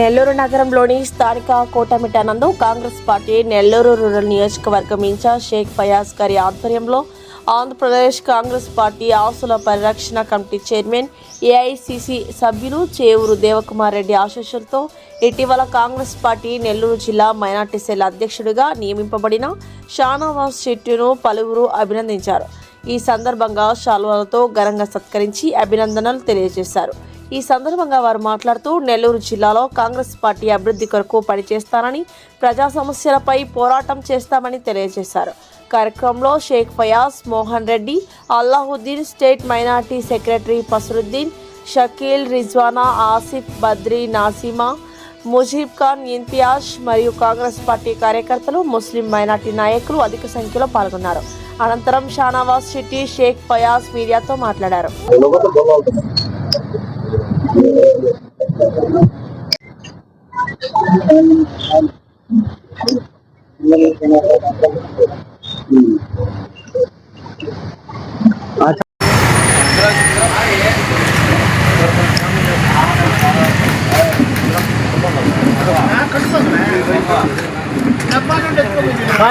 నెల్లూరు నగరంలోని స్థానిక కోటమిట నందు కాంగ్రెస్ పార్టీ నెల్లూరు రూరల్ నియోజకవర్గం ఇన్ఛార్జ్ షేక్ ఫయాజ్ గారి ఆధ్వర్యంలో ఆంధ్రప్రదేశ్ కాంగ్రెస్ పార్టీ ఆస్తుల పరిరక్షణ కమిటీ చైర్మన్ ఏఐసిసి సభ్యులు చేవూరు దేవకుమార్ రెడ్డి ఆశీస్సులతో ఇటీవల కాంగ్రెస్ పార్టీ నెల్లూరు జిల్లా మైనార్టీ సెల్ అధ్యక్షుడిగా నియమింపబడిన షానవాజ్ షెట్టిను పలువురు అభినందించారు. ఈ సందర్భంగా శాలువాలతో ఘనంగా సత్కరించి అభినందనలు తెలియజేశారు. ఈ సందర్భంగా వారు మాట్లాడుతూ నెల్లూరు జిల్లాలో కాంగ్రెస్ పార్టీ అభివృద్ధి కొరకు పనిచేస్తానని, ప్రజా సమస్యలపై పోరాటం చేస్తామని తెలియజేశారు. కార్యక్రమంలో Sheikh Fayaz, Mohan Reddy, Allauddin, state minority secretary Fasaruddin, Shakeel, Rizwana, Asif, Badri, Nasima, Mujeeb Khan, Imtiaz మరియు కాంగ్రెస్ పార్టీ కార్యకర్తలు, ముస్లిం మైనార్టీ నాయకులు అధిక సంఖ్యలో పాల్గొన్నారు. అనంతరం షానవాజ్ షెట్టి, షేక్ ఫయాజ్ మీడియాతో మాట్లాడారు.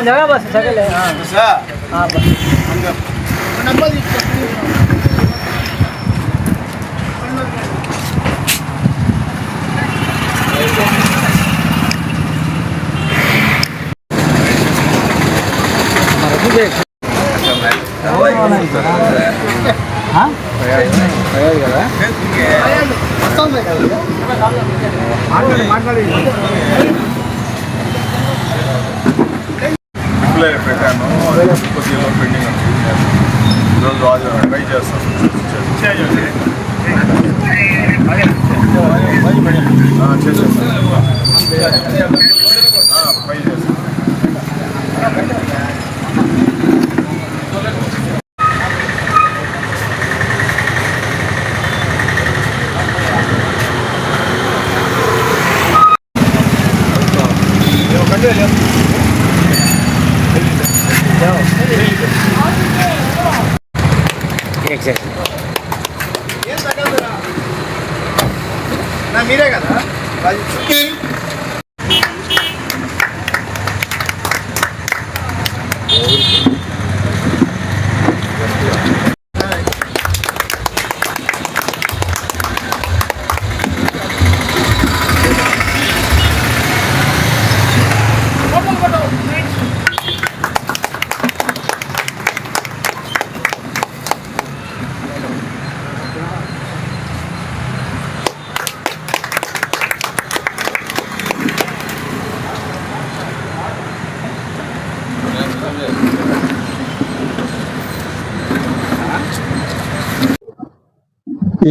जगह बस जगह ले हाँ बस పెట్టాను కొద్దిగా పెండింగ్ ఈరోజు ట్రై చేస్తాను. ట్రై చేస్తాను. మీరే కదా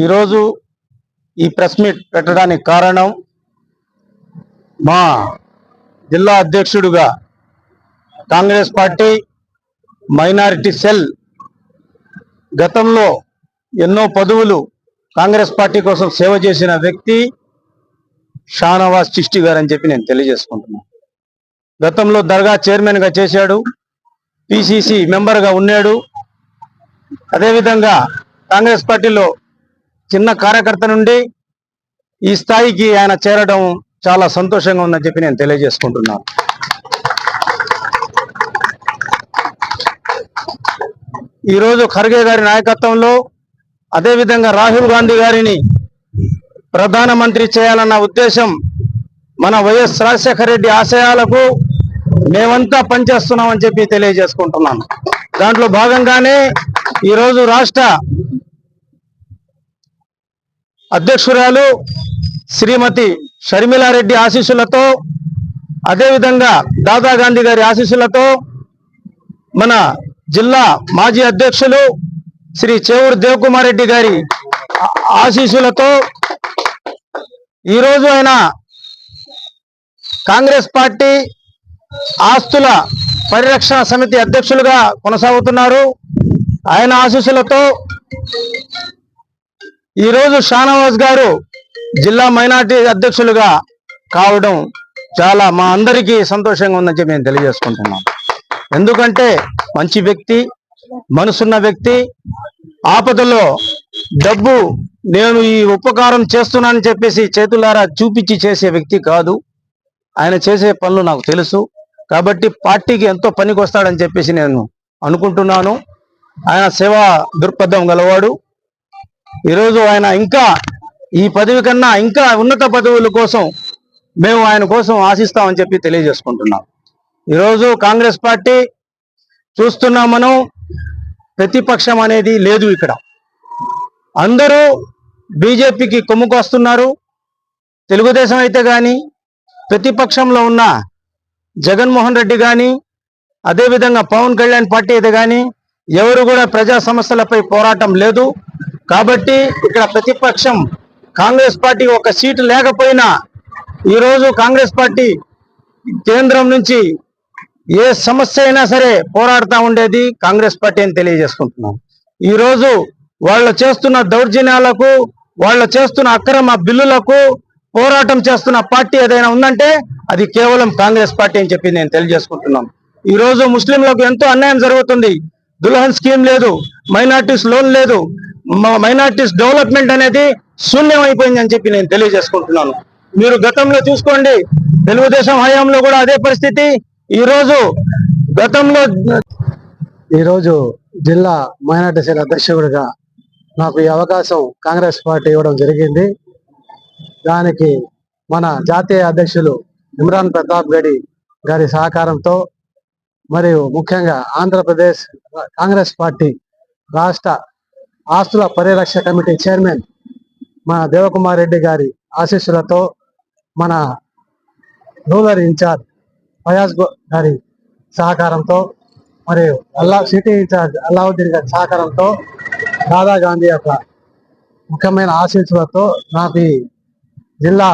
ఈరోజు ఈ ప్రెస్ మీట్ పెట్టడానికి కారణం, మా జిల్లా అధ్యక్షుడిగా కాంగ్రెస్ పార్టీ మైనారిటీ సెల్ గతంలో ఎన్నో పదవులు కాంగ్రెస్ పార్టీ కోసం సేవ చేసిన వ్యక్తి షానవాజ్ చిష్టి గారు అని చెప్పి నేను తెలియజేసుకుంటున్నాను. గతంలో దర్గా చైర్మన్గా చేశాడు, పిసిసి మెంబర్గా ఉన్నాడు. అదేవిధంగా కాంగ్రెస్ పార్టీలో చిన్న కార్యకర్త నుండి ఈ స్థాయికి ఆయన చేరడం చాలా సంతోషంగా ఉందని చెప్పి నేను తెలియజేసుకుంటున్నాను. ఈరోజు ఖర్గే గారి నాయకత్వంలో, అదేవిధంగా రాహుల్ గాంధీ గారిని ప్రధానమంత్రి చేయాలన్న ఉద్దేశం మన వైఎస్ రాజశేఖర రెడ్డి ఆశయాలకు మేమంతా పనిచేస్తున్నామని చెప్పి తెలియజేసుకుంటున్నాను. దాంట్లో భాగంగానే ఈరోజు రాష్ట్ర అధ్యక్షురాలు శ్రీమతి షర్మిలారెడ్డి ఆశీస్సులతో, అదేవిధంగా దాదా గాంధీ గారి ఆశీస్సులతో, మన జిల్లా మాజీ అధ్యక్షులు శ్రీ చేవూరు దేవకుమార్ రెడ్డి గారి ఆశీస్సులతో ఈరోజు ఆయన కాంగ్రెస్ పార్టీ ఆస్తుల పరిరక్షణ సమితి అధ్యక్షులుగా కొనసాగుతున్నారు. ఆయన ఆశీస్సులతో ఈరోజు షానవాజ్ గారు జిల్లా మైనార్టీ అధ్యక్షులుగా కావడం చాలా మా అందరికీ సంతోషంగా ఉందని చెప్పి నేను తెలియజేసుకుంటున్నాను. ఎందుకంటే మంచి వ్యక్తి, మనసున్న వ్యక్తి, ఆపదలో డబ్బు నేను ఈ ఉపకారం చేస్తున్నానని చెప్పేసి చేతులారా చూపించి చేసే వ్యక్తి కాదు. ఆయన చేసే పనులు నాకు తెలుసు. కాబట్టి పార్టీకి ఎంతో పనికి వస్తాడని చెప్పేసి నేను అనుకుంటున్నాను. ఆయన సేవా దృక్పథం గలవాడు. ఈరోజు ఆయన ఇంకా ఈ పదవి కన్నా ఇంకా ఉన్నత పదవుల కోసం మేము ఆయన కోసం ఆశిస్తామని చెప్పి తెలియజేసుకుంటున్నాం. ఈరోజు కాంగ్రెస్ పార్టీ చూస్తున్నాం మనం, ప్రతిపక్షం అనేది లేదు. ఇక్కడ అందరూ బీజేపీకి కొమ్ముకొస్తున్నారు. తెలుగుదేశం అయితే కానీ, ప్రతిపక్షంలో ఉన్న జగన్మోహన్ రెడ్డి కానీ, అదేవిధంగా పవన్ కళ్యాణ్ పార్టీ అయితే కానీ ఎవరు కూడా ప్రజా సమస్యలపై పోరాటం లేదు. కాబట్టి ఇక్కడ ప్రతిపక్షం కాంగ్రెస్ పార్టీ ఒక సీటు లేకపోయినా ఈరోజు కాంగ్రెస్ పార్టీ కేంద్రం నుంచి ఏ సమస్య అయినా సరే పోరాడుతూ ఉండేది కాంగ్రెస్ పార్టీ అని తెలియజేసుకుంటున్నాం. ఈరోజు వాళ్ళు చేస్తున్న దౌర్జన్యాలకు, వాళ్ళు చేస్తున్న అక్రమ బిల్లులకు పోరాటం చేస్తున్న పార్టీ ఏదైనా ఉందంటే అది కేవలం కాంగ్రెస్ పార్టీ అని చెప్పి నేను తెలియజేసుకుంటున్నాం. ఈరోజు ముస్లింలకు ఎంతో అన్యాయం జరుగుతుంది. దుల్హన్ స్కీమ్ లేదు, మైనార్టీస్ లోన్ లేదు, మైనార్టీస్ డెవలప్మెంట్ అనేది శూన్యం అయిపోయిందని చెప్పి నేను తెలియజేసుకుంటున్నాను. మీరు గతంలో చూసుకోండి, తెలుగుదేశం హయాంలో కూడా అదే పరిస్థితి. ఈరోజు జిల్లా మైనార్టీ సెల్ అధ్యక్షుడిగా నాకు ఈ అవకాశం కాంగ్రెస్ పార్టీ ఇవ్వడం జరిగింది. దానికి మన జాతీయ అధ్యక్షులు ఇమ్రాన్ ప్రతాప్ గడి గారి సహకారంతో, మరియు ముఖ్యంగా ఆంధ్రప్రదేశ్ కాంగ్రెస్ పార్టీ రాష్ట్ర ఆస్తుల పరిరక్షణ కమిటీ చైర్మన్ మన దేవకుమార్ రెడ్డి గారి ఆశీస్సులతో, మన రూరల్ ఇన్ఛార్జ్ ఫయాజ్ గారి సహకారంతో, మరియు సిటీ ఇన్ఛార్జ్ అల్లావుద్దీన్ గారి సహకారంతో, దాదా గాంధీ యొక్క ముఖ్యమైన ఆశీస్సులతో నాకు ఈ జిల్లా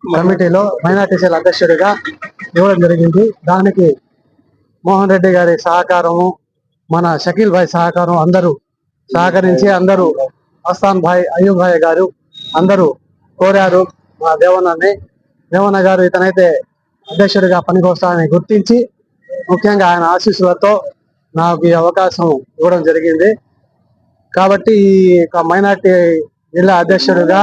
కమిటీలో మైనార్టీ సెల్ అధ్యక్షుడిగా ఇవ్వడం జరిగింది. దానికి మోహన్ రెడ్డి గారి సహకారము, మన షకీల్ భాయ్ సహకారం అందరూ సహకరించి, అందరూ అస్తాన్ భాయ్, అయ్యూబ్ భాయ్ గారు అందరూ కోరారు. మా దేవన్న గారు ఇతనైతే అధ్యక్షుడిగా పనికొస్తానని గుర్తించి, ముఖ్యంగా ఆయన ఆశీస్సులతో నాకు ఈ అవకాశం ఇవ్వడం జరిగింది. కాబట్టి ఈ మైనార్టీ జిల్లా అధ్యక్షుడిగా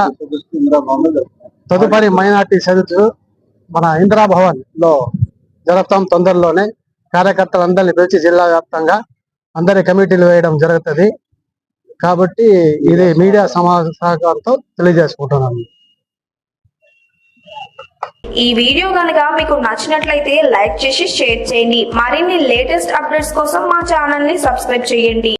తదుపరి మైనార్టీ సదస్సు మన ఇందిరాభవన్ లో జరుగుతాం. తొందరలోనే కార్యకర్తలందరినీ పిలిచి జిల్లా వ్యాప్తంగా అందరి కమిటీలు వేయడం జరుగుతుంది. కాబట్టి ఇది మీడియా సహకారంతో తెలియజేసుకుంటున్నాను. ఈ వీడియో కనుక మీకు నచ్చినట్లయితే లైక్ చేసి షేర్ చేయండి. మరిన్ని లేటెస్ట్ అప్డేట్స్ కోసం మా ఛానల్ ని సబ్స్క్రైబ్ చేయండి.